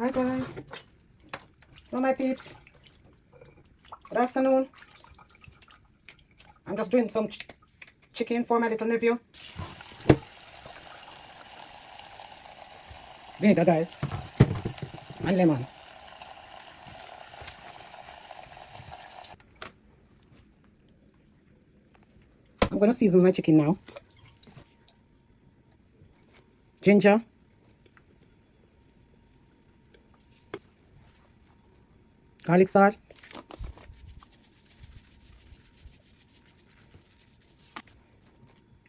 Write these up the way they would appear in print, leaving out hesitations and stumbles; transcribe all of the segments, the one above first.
Hi guys. Hello my peeps. Good afternoon. I'm just doing some chicken for my little nephew. Vinegar guys. And lemon. I'm going to season my chicken now. Ginger. Garlic salt.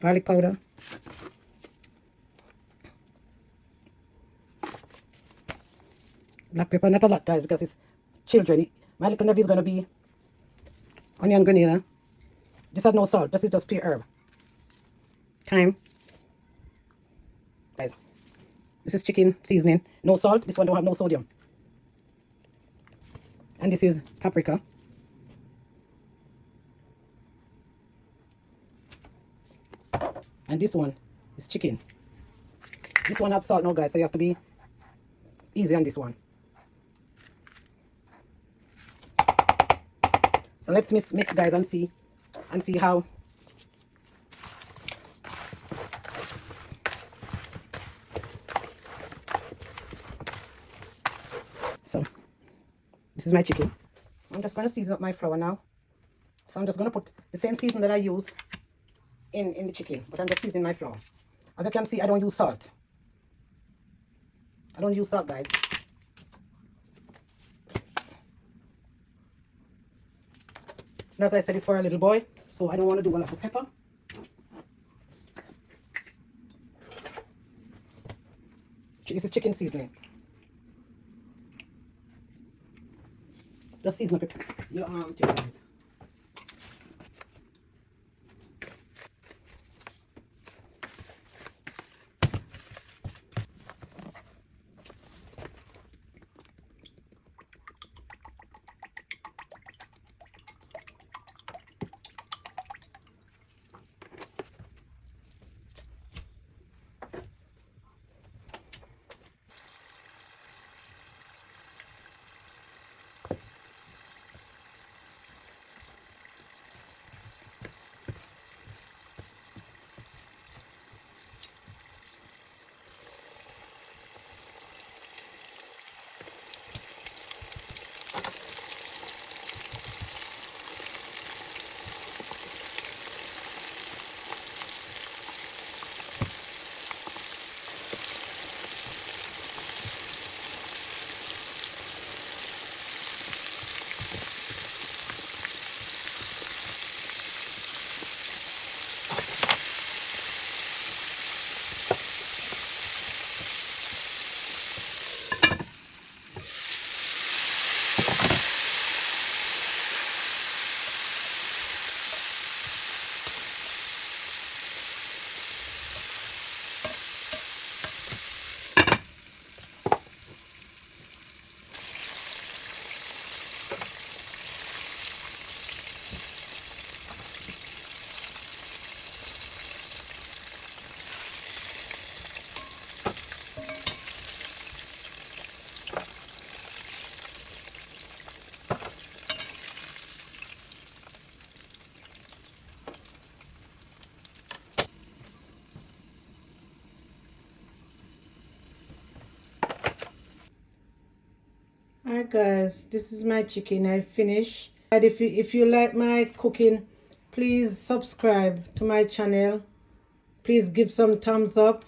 Garlic powder. Black pepper, not a lot guys because it's children. My little nephew is going to be onion grenada. This has no salt. This is just pure herb. Thyme. Guys, this is chicken seasoning. No salt. This one don't have no sodium. And this is paprika. And this one is chicken. This one have salt now guys, so you have to be easy on this one. So let's mix guys and see how. So this is my chicken. I'm just going to season up my flour now. So I'm just going to put the same season that I use in the chicken, but I'm just seasoning my flour. As you can see, I don't use salt. I don't use salt guys. And as I said, it's for a little boy, so I don't want to do a lot of pepper. This is chicken seasoning. Just season up your chicken guys. Alright guys, this is my chicken. I finished. And if you like my cooking, please subscribe to my channel. Please give some thumbs up.